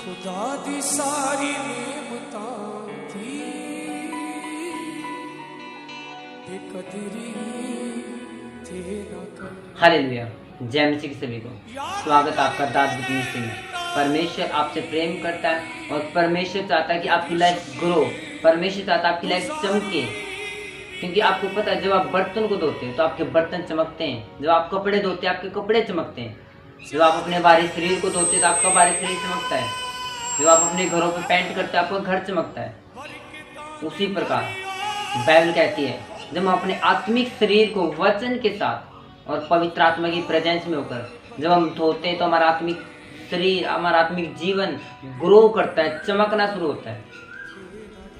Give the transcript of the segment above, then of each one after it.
खुदा दी सारी नेमतां दी बेकदरी थे ना कर। हालेलुया। जय मसीह के सभी को स्वागत आपका दाद मिनिस्ट्री में। परमेश्वर आपसे प्रेम करता है और परमेश्वर चाहता है कि आपकी लाइफ ग्रो। परमेश्वर चाहता है आपकी लाइफ चमके, क्योंकि आपको पता है जब आप बर्तन को धोते हैं तो आपके बर्तन चमकते हैं, जब आप कपड़े धोते हैं आपके कपड़े चमकते हैं, जब आप अपने बाहरी शरीर को धोते हैं तो आपका बाहरी शरीर चमकता है, जब आप अपने घरों पे पेंट करते हैं आपका घर चमकता है। उसी प्रकार बाइबल कहती है जब हम अपने आत्मिक शरीर को वचन के साथ और पवित्र आत्मा की प्रेजेंस में होकर जब हम धोते हैं तो हमारा आत्मिक शरीर, हमारा आत्मिक जीवन ग्रो करता है, चमकना शुरू होता है।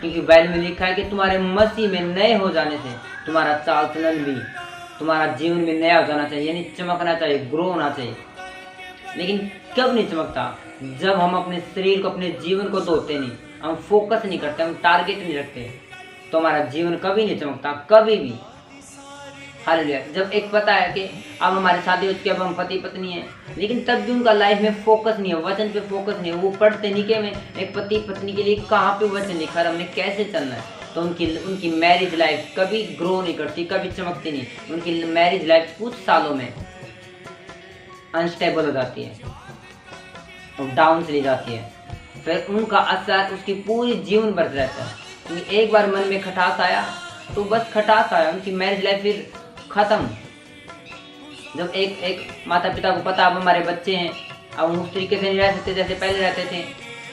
क्योंकि बाइबल में लिखा है कि तुम्हारे मसीह में नए हो जाने से तुम्हारा चाल चलन भी, तुम्हारा जीवन भी नया हो जाना चाहिए, यानी चमकना चाहिए, ग्रो होना चाहिए। लेकिन कब नहीं चमकता? जब हम अपने शरीर को, अपने जीवन को धोते नहीं, हम फोकस नहीं करते, हम टारगेट नहीं रखते, तो हमारा जीवन कभी नहीं चमकता, कभी भी। हालेलुया। जब एक पता है कि अब हमारी शादी हो चुकी है, अब हम पति पत्नी हैं, लेकिन तब भी उनका लाइफ में फोकस नहीं है, वचन पे फोकस नहीं है, वो पढ़ते नहीं कि मैं एक पति पत्नी के लिए कहाँ पे वचन लिखा है, हमने कैसे चलना है, तो उनकी मैरिज लाइफ कभी ग्रो नहीं करती, कभी चमकती नहीं। उनकी मैरिज लाइफ कुछ सालों में अनस्टेबल हो जाती है और डाउन चली जाती है। फिर उनका असर उसकी पूरी जीवन भर रहता है, क्योंकि एक बार मन में खटास आया तो बस खटास आया, उनकी मैरिज लाइफ फिर खत्म। जब एक माता पिता को पता अब हमारे बच्चे हैं, अब हम उस तरीके से नहीं रह सकते जैसे पहले रहते थे,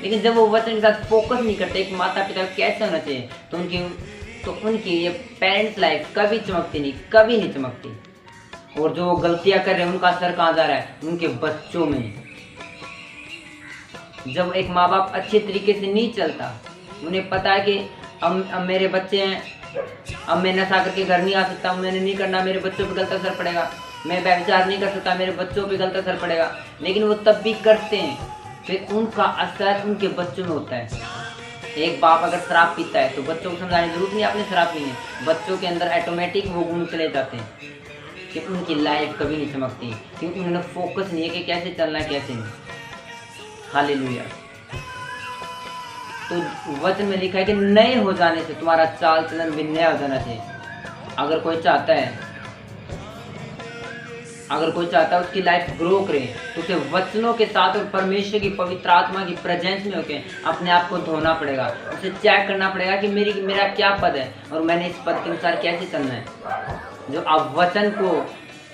लेकिन जब वो वचन के साथ फोकस नहीं करते एक माता पिता को कैसे होना चाहिए, तो उनकी ये पेरेंट्स लाइफ कभी चमकती नहीं, कभी नहीं चमकती। और जो वो गलतियां कर रहे हैं उनका असर कहाँ जा रहा है? उनके बच्चों में। जब एक माँ बाप अच्छे तरीके से नहीं चलता, उन्हें पता है कि अब मेरे बच्चे हैं, अब मैं नशा करके घर नहीं आ सकता, मैंने नहीं करना, मेरे बच्चों पे गलत असर पड़ेगा, मैं व्यभिचार नहीं कर सकता, मेरे बच्चों पे गलत असर पड़ेगा, लेकिन वो तब भी करते हैं, फिर उनका असर उनके बच्चों में होता है। एक बाप अगर शराब पीता है तो बच्चों को समझाने की जरूरत नहीं आपने शराब पी है, बच्चों के अंदर ऑटोमेटिक वो गुण चले जाते हैं कि उनकी लाइफ कभी नहीं चमकती, क्योंकि उन्होंने फोकस नहीं है कि कैसे चलना है कैसे नहीं। हालेलुया। तो वचन में लिखा है कि नए हो जाने से तुम्हारा चाल चलन भी नया हो जाना चाहिए। अगर कोई चाहता है उसकी लाइफ ग्रो करे तो उसे वचनों के साथ और परमेश्वर की पवित्र आत्मा की प्रेजेंस में होकर अपने आप को धोना पड़ेगा, उसे चेक करना पड़ेगा कि मेरा क्या पद है और मैंने इस पद के अनुसार कैसे चलना है। जो आप वचन को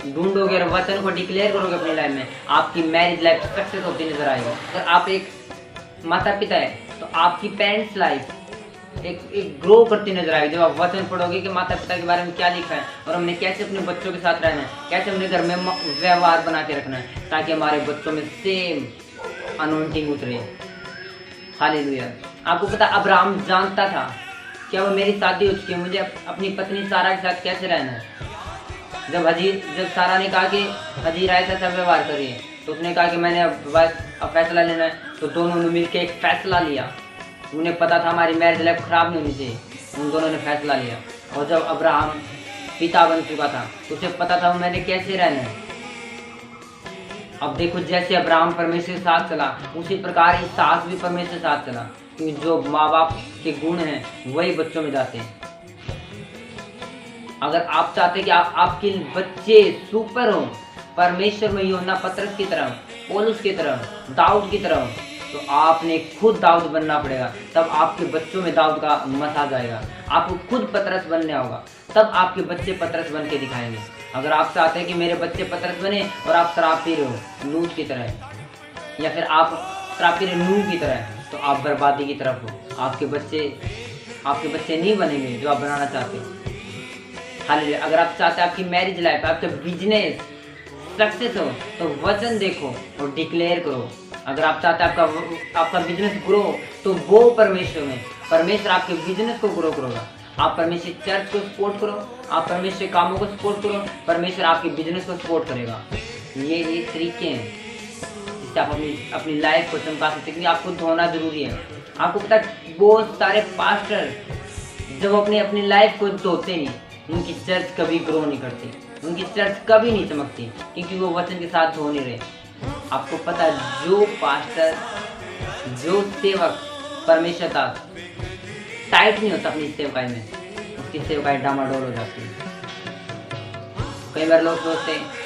ढूंढोगे और वचन को डिक्लेयर करोगे अपनी लाइफ में, आपकी मैरिज लाइफ सक्सेस होती नजर आएगी। अगर आप एक माता पिता है तो आपकी पेरेंट्स लाइफ एक ग्रो करती नजर आएगी जब आप वचन पढ़ोगे कि माता पिता के बारे में क्या लिखा है और हमने कैसे अपने बच्चों के साथ रहना है, कैसे अपने घर में व्यवहार बना के रखना है, ताकि हमारे बच्चों में सेम अनॉइंटिंग उतरे। हालेलुया। आपको पता अब्राहम जानता था कि अब मेरी शादी हो चुकी है, मुझे अपनी पत्नी सारा के साथ कैसे रहना है। जब सारा ने कहा कि हजीरा ऐसा व्यवहार करिए, तो उसने कहा कि मैंने अब फैसला लेना है, तो दोनों ने मिलकर एक फैसला लिया। उन्हें पता था हमारी मैरिज लाइफ खराब नहीं होनी चाहिए, उन दोनों ने फैसला लिया। और जब अब्राहम पिता बन चुका था तो उसे पता था मैंने कैसे रहना है। अब देखो जैसे अब्राहम परमेश्वर के साथ चला, उसी प्रकार इसहाक भी परमेश्वर के साथ चला, क्योंकि जो माँ बाप के गुण हैं वही बच्चों में जाते हैं। अगर आप चाहते कि आपके बच्चे सुपर हो, परमेश्वर में यूहन्ना पतरस की तरह, पौलुस की तरह, दाऊद की तरह, तो आपने खुद दाऊद बनना पड़ेगा, तब आपके बच्चों में दाऊद का मसा जाएगा। आपको खुद पतरस बनना होगा, तब आपके बच्चे पतरस बन के दिखाएंगे। अगर आप चाहते हैं कि मेरे बच्चे पतरस बने और आप शराब पी रहे हो लूट की तरह, या फिर आप शराब पी रहे नूह की तरह, तो आप बर्बादी की तरफ हो। आपके बच्चे नहीं बनेंगे जो आप बनाना चाहते हो। हालेलुया। अगर आप चाहते हैं आपकी मैरिज लाइफ, आपका बिजनेस सक्सेस हो, तो वचन देखो और डिक्लेयर करो। अगर आप चाहते हैं आपका बिजनेस ग्रो, तो वो परमेश्वर आपके बिजनेस को ग्रो करोगा। आप परमेश्वर चर्च को सपोर्ट करो, आप परमेश्वर कामों को सपोर्ट करो, परमेश्वर आपके बिजनेस को सपोर्ट करेगा। ये तरीके हैं जिससे आप अपनी लाइफ को चमका सकते हैं, क्योंकि आपको धोना जरूरी है। आपको पता है बहुत सारे पास्टर जब अपनी लाइफ को धोते नहीं, उनकी चर्च कभी ग्रो नहीं करती, उनकी चर्च कभी नहीं चमकती, क्योंकि वो वचन के साथ धो नहीं रहे। आपको पता है जो पास्टर जो सेवक परमेश्वर का टाइट नहीं होता अपनी सेवकाई में, उसकी सेवकाई डामाडोल हो जाती है। कई बार लोग सोचते हैं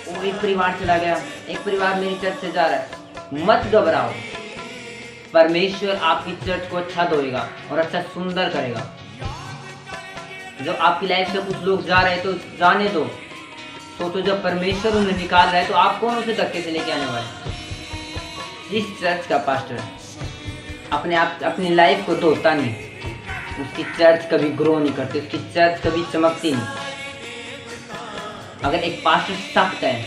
वो एक परिवार चला गया, एक परिवार मेरी चर्च से जा रहा है। मत घबराओ, परमेश्वर आपकी चर्च को अच्छा धोएगा और अच्छा सुंदर करेगा। जब आपकी लाइफ से कुछ लोग जा रहे हैं तो जाने दो। सोचो जब परमेश्वर उन्हें निकाल रहा है तो आप कौन उसे धक्के से लेके आने वाले। जिस चर्च का पास्टर अपनी लाइफ को धोता नहीं, उसकी चर्च कभी ग्रो नहीं करती, उसकी चर्च कभी चमकती नहीं। अगर एक पास्टर सख्त है,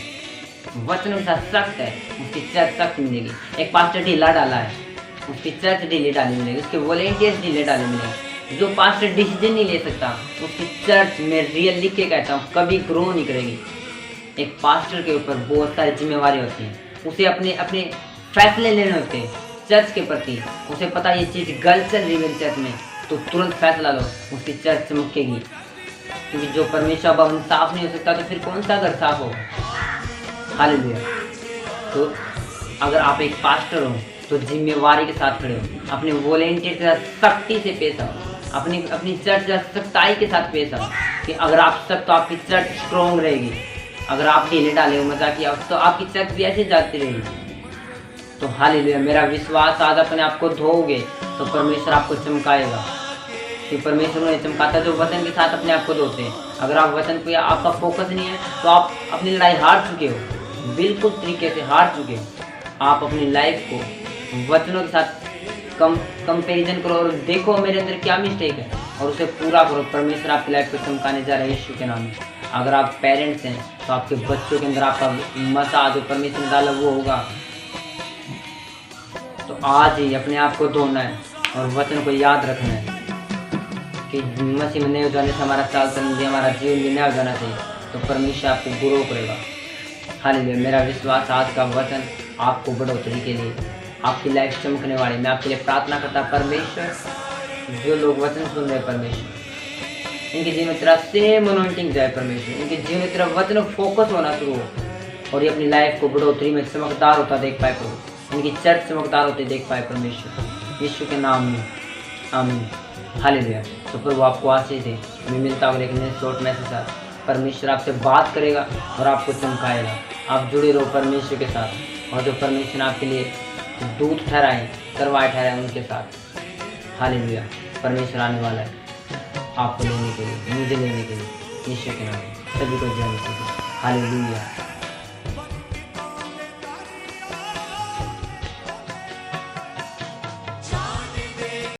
वचनों के साथ सख्त है, उसकी चर्च सख्त मिलेगी। एक पास्टर ढीला डाला है, उसकी चर्च ढीली डाली मिलेगी, उसके वॉलेंटियर्स ढीले डाले मिलेंगे। जो पास्टर डिसीजन नहीं ले सकता, उसकी चर्च में रियल लिख के कहता हूँ कभी ग्रो नहीं करेगी। एक पास्टर के ऊपर बहुत सारी जिम्मेवारी होती हैं, उसे अपने फैसले लेने होते हैं चर्च के प्रति। उसे पता ये चीज़ गलत चल रही है चर्च में, तो तुरंत फैसला लो, उसकी चर्च चमकेगी। क्योंकि जो परमेश्वर भवन साफ नहीं हो सकता तो फिर कौन सा घर साफ होगा। हालेलुया। तो अगर आप एक पास्टर हो तो जिम्मेवारी के साथ खड़े हो, अपने वॉलेंटियर के साथ सख्ती से पेश आओ, अपनी चर्च के साथ सख्ताई के साथ पेश आओ कि अगर आप सख्त तो आपकी चर्च स्ट्रॉन्ग रहेगी। अगर आप ढीले डाले हो मजाक किया तो आपकी चर्च भी ऐसे जाती रहेगी। तो हालेलुया। मेरा विश्वास आज अपने आप को धोओगे तो परमेश्वर आपको चमकाएगा। कि परमेश्वर उन्हें चमकाता जो वचन के साथ अपने आप को धोते हैं। अगर आप वचन पे आपका फोकस नहीं है तो आप अपनी लड़ाई हार चुके हो, बिल्कुल तरीके से हार चुके हो। आप अपनी लाइफ को वचनों के साथ कंपैरिजन करो और देखो मेरे अंदर क्या मिस्टेक है और उसे पूरा करो। परमेश्वर आपकी लाइफ को चमकाने जा रहे हैं यीशु के नाम में। अगर आप पेरेंट्स हैं तो आपके बच्चों के अंदर आपका मसा जो परमेश्वर ने डाला वो होगा। तो आज ही अपने आप को धोना है और वचन को याद रखना है कि मसीह में नए हो जाने से हमारा चाल चलन भी, हमारा जीवन भी नया हो जाना चाहिए। तो परमेश्वर आपको ग्रो करेगा। हालेलुया। मेरा विश्वास आज का वचन आपको बढ़ोतरी के लिए, आपकी लाइफ चमकने वाली, मैं आपके लिए प्रार्थना करता परमेश्वर जो लोग वचन सुन रहे हैं परमेश्वर इनके जीवन में तेरा सेम अनॉइंटिंग जाए परमेश्वर, इनके जीवन में तेरा वचन फोकस होना शुरू हो और ये अपनी लाइफ को बढ़ोतरी में चमकदार होता देख पाए प्रभु, इनकी चर्च चमकदार होते देख पाए परमेश्वर यीशु के नाम में, आमीन। हालेलुया। तो प्रभु आपको आशीष दे। मैं मिलता हूँ लेकिन शॉर्ट मैसेज साथ परमेश्वर आपसे बात करेगा और आपको चमकाएगा। आप जुड़े रहो परमेश्वर के साथ और जो परमेश्वर आपके लिए दूत ठहराए, करवाए ठहराए उनके साथ। हालेलुया। परमेश्वर आने वाला है आपको लेने के लिए, मुझे लेने के लिए। यीशु के नाम में सभी को जय मसीह। हालेलुया।